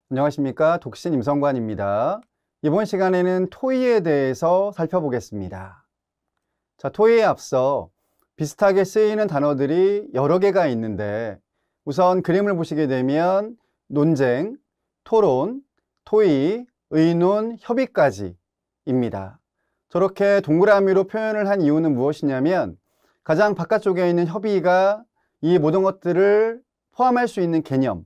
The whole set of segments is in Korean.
안녕하십니까. 독신 임성관입니다. 이번 시간에는 토의에 대해서 살펴보겠습니다. 자, 토의에 앞서 비슷하게 쓰이는 단어들이 여러 개가 있는데 우선 그림을 보시게 되면 논쟁, 토론, 토의, 의논, 협의까지입니다. 저렇게 동그라미로 표현을 한 이유는 무엇이냐면 가장 바깥쪽에 있는 협의가 이 모든 것들을 포함할 수 있는 개념이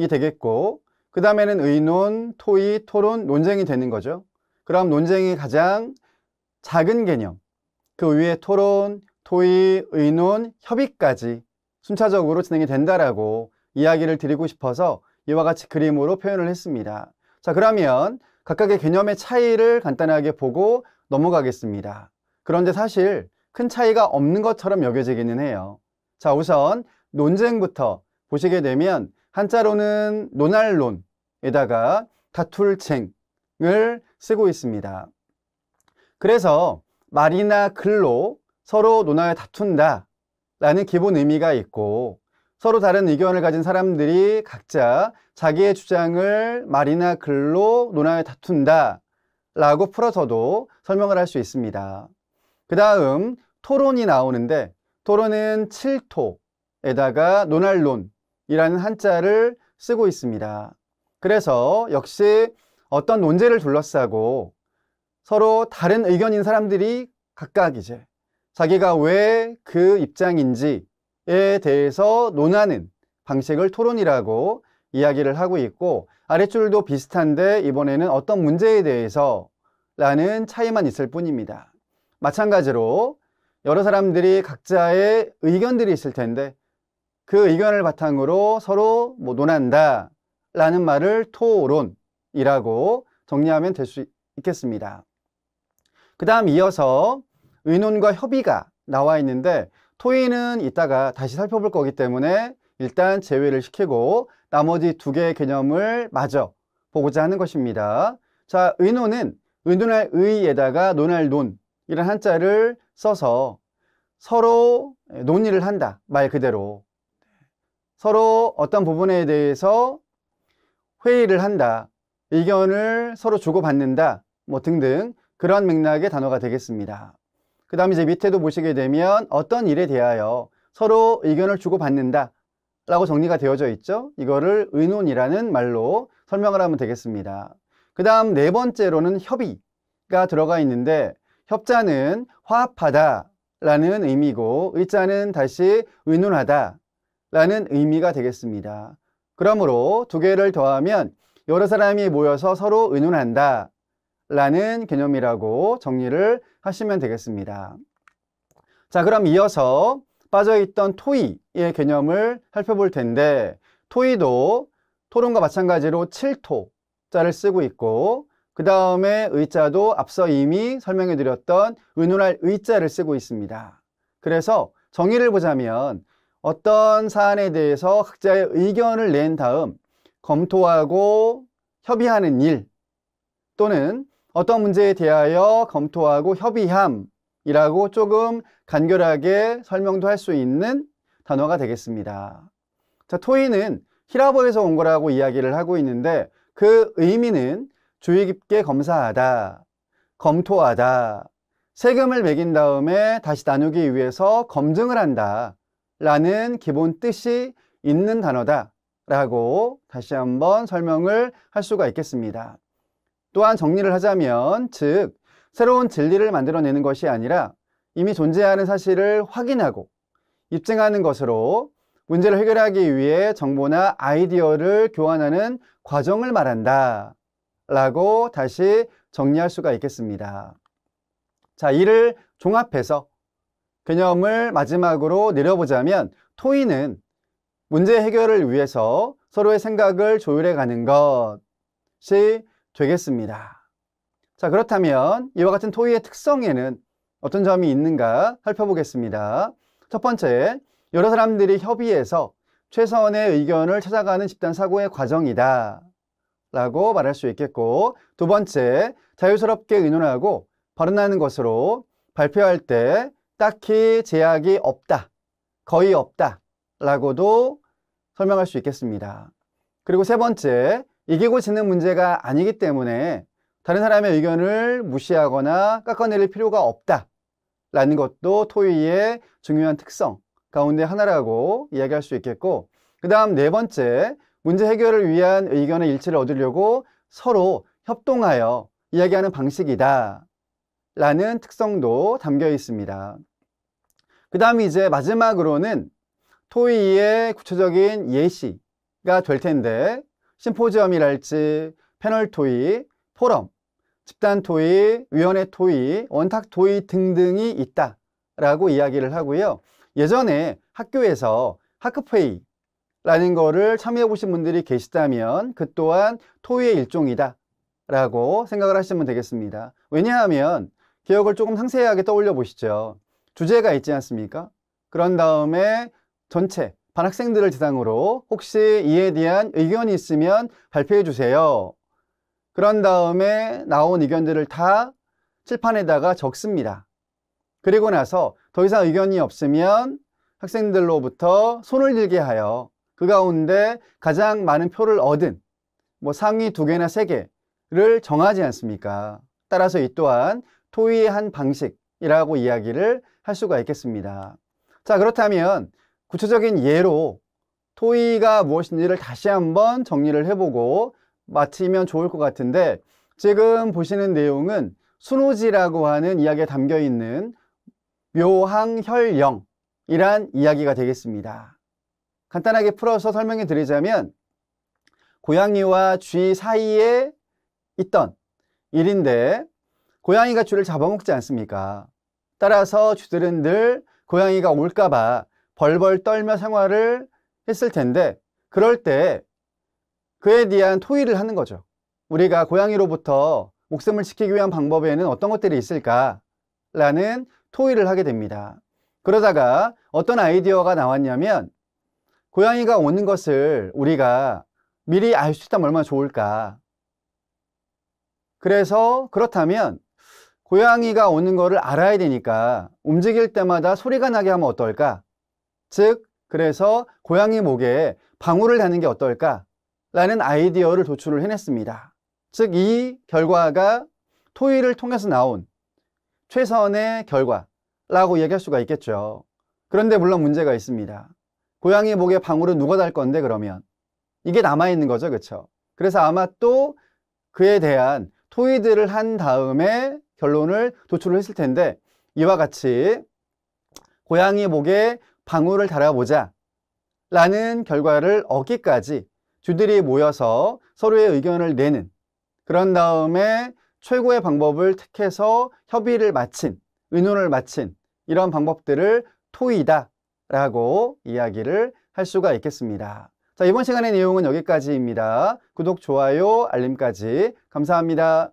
되겠고, 그 다음에는 의논, 토의, 토론, 논쟁이 되는 거죠. 그럼 논쟁이 가장 작은 개념, 그 위에 토론, 토의, 의논, 협의까지 순차적으로 진행이 된다라고 이야기를 드리고 싶어서 이와 같이 그림으로 표현을 했습니다. 자, 그러면 각각의 개념의 차이를 간단하게 보고 넘어가겠습니다. 그런데 사실 큰 차이가 없는 것처럼 여겨지기는 해요. 자, 우선 논쟁부터 보시게 되면 한자로는 논할론에다가 다툴쟁을 쓰고 있습니다. 그래서 말이나 글로 서로 논하여 다툰다 라는 기본 의미가 있고, 서로 다른 의견을 가진 사람들이 각자 자기의 주장을 말이나 글로 논하여 다툰다 라고 풀어서도 설명을 할 수 있습니다. 그 다음 토론이 나오는데, 토론은 칠토에다가 논할론이라는 한자를 쓰고 있습니다. 그래서 역시 어떤 논제를 둘러싸고 서로 다른 의견인 사람들이 각각 이제 자기가 왜 그 입장인지에 대해서 논하는 방식을 토론이라고 이야기를 하고 있고, 아랫줄도 비슷한데 이번에는 어떤 문제에 대해서 라는 차이만 있을 뿐입니다. 마찬가지로 여러 사람들이 각자의 의견들이 있을 텐데 그 의견을 바탕으로 서로 논한다 라는 말을 토론이라고 정리하면 될 수 있겠습니다. 그 다음 이어서 의논과 협의가 나와 있는데, 토의는 이따가 다시 살펴볼 거기 때문에 일단 제외를 시키고 나머지 두 개의 개념을 마저 보고자 하는 것입니다. 자, 의논은 의논할 의에다가 논할 논 이런 한자를 써서 서로 논의를 한다, 말 그대로 서로 어떤 부분에 대해서 회의를 한다, 의견을 서로 주고받는다 등등 그런 맥락의 단어가 되겠습니다. 그 다음 이제 밑에도 보시게 되면 어떤 일에 대하여 서로 의견을 주고받는다 라고 정리가 되어져 있죠. 이거를 의논이라는 말로 설명을 하면 되겠습니다. 그 다음 네 번째로는 협의가 들어가 있는데, 협자는 화합하다 라는 의미고 의자는 다시 의논하다 라는 의미가 되겠습니다. 그러므로 두 개를 더하면 여러 사람이 모여서 서로 의논한다 라는 개념이라고 정리를 하시면 되겠습니다. 자, 그럼 이어서 빠져있던 토의의 개념을 살펴볼 텐데, 토의도 토론과 마찬가지로 7토자를 쓰고 있고, 그 다음에 의자도 앞서 이미 설명해 드렸던 의논할 의자를 쓰고 있습니다. 그래서 정의를 보자면 어떤 사안에 대해서 각자의 의견을 낸 다음 검토하고 협의하는 일, 또는 어떤 문제에 대하여 검토하고 협의함이라고 조금 간결하게 설명도 할 수 있는 단어가 되겠습니다. 자, 토의는 히라보에서 온 거라고 이야기를 하고 있는데, 그 의미는 주의 깊게 검사하다, 검토하다, 세금을 매긴 다음에 다시 나누기 위해서 검증을 한다 라는 기본 뜻이 있는 단어다 라고 다시 한번 설명을 할 수가 있겠습니다. 또한 정리를 하자면, 즉 새로운 진리를 만들어내는 것이 아니라 이미 존재하는 사실을 확인하고 입증하는 것으로 문제를 해결하기 위해 정보나 아이디어를 교환하는 과정을 말한다 라고 다시 정리할 수가 있겠습니다. 자, 이를 종합해서 개념을 마지막으로 내려보자면, 토의는 문제 해결을 위해서 서로의 생각을 조율해 가는 것이 되겠습니다. 자, 그렇다면 이와 같은 토의의 특성에는 어떤 점이 있는가 살펴보겠습니다. 첫 번째, 여러 사람들이 협의해서 최선의 의견을 찾아가는 집단 사고의 과정이다 라고 말할 수 있겠고, 두 번째, 자유스럽게 의논하고 발언하는 것으로 발표할 때 딱히 제약이 없다, 거의 없다 라고도 설명할 수 있겠습니다. 그리고 세 번째, 이기고 지는 문제가 아니기 때문에 다른 사람의 의견을 무시하거나 깎아내릴 필요가 없다라는 것도 토의의 중요한 특성 가운데 하나라고 이야기할 수 있겠고, 그 다음 네 번째, 문제 해결을 위한 의견의 일치를 얻으려고 서로 협동하여 이야기하는 방식이다 라는 특성도 담겨 있습니다. 그 다음 이제 마지막으로는 토의의 구체적인 예시가 될 텐데, 심포지엄이랄지 패널 토의, 포럼, 집단 토의, 위원회 토의, 원탁 토의 등등이 있다라고 이야기를 하고요. 예전에 학교에서 학급회의라는 거를 참여해 보신 분들이 계시다면 그 또한 토의의 일종이다 라고 생각을 하시면 되겠습니다. 왜냐하면 기억을 조금 상세하게 떠올려 보시죠. 주제가 있지 않습니까? 그런 다음에 전체 반 학생들을 대상으로 혹시 이에 대한 의견이 있으면 발표해 주세요. 그런 다음에 나온 의견들을 다 칠판에다가 적습니다. 그리고 나서 더 이상 의견이 없으면 학생들로부터 손을 들게 하여 그 가운데 가장 많은 표를 얻은 상위 2개나 3개를 정하지 않습니까? 따라서 이 또한 토의의 한 방식이라고 이야기를 할 수가 있겠습니다. 자, 그렇다면 구체적인 예로 토의가 무엇인지를 다시 한번 정리를 해보고 마치면 좋을 것 같은데, 지금 보시는 내용은 순호지라고 하는 이야기가 담겨 있는 묘항혈영이란 이야기가 되겠습니다. 간단하게 풀어서 설명해 드리자면, 고양이와 쥐 사이에 있던 일인데, 고양이가 쥐를 잡아먹지 않습니까? 따라서 쥐들은 늘 고양이가 올까봐 벌벌 떨며 생활을 했을 텐데, 그럴 때 그에 대한 토의를 하는 거죠. 우리가 고양이로부터 목숨을 지키기 위한 방법에는 어떤 것들이 있을까? 라는 토의를 하게 됩니다. 그러다가 어떤 아이디어가 나왔냐면, 고양이가 오는 것을 우리가 미리 알 수 있다면 얼마나 좋을까? 그래서 그렇다면 고양이가 오는 거를 알아야 되니까 움직일 때마다 소리가 나게 하면 어떨까? 즉, 그래서 고양이 목에 방울을 다는 게 어떨까? 라는 아이디어를 도출을 해냈습니다. 즉, 이 결과가 토의를 통해서 나온 최선의 결과라고 얘기할 수가 있겠죠. 그런데 물론 문제가 있습니다. 고양이 목에 방울은 누가 달 건데 그러면? 이게 남아있는 거죠. 그렇죠? 그래서 아마 또 그에 대한 토의들을 한 다음에 결론을 도출을 했을 텐데, 이와 같이 고양이 목에 방울을 달아보자 라는 결과를 얻기까지 쥐들이 모여서 서로의 의견을 내는, 그런 다음에 최고의 방법을 택해서 협의를 마친, 의논을 마친 이런 방법들을 토의다 라고 이야기를 할 수가 있겠습니다. 자, 이번 시간의 내용은 여기까지입니다. 구독, 좋아요, 알림까지 감사합니다.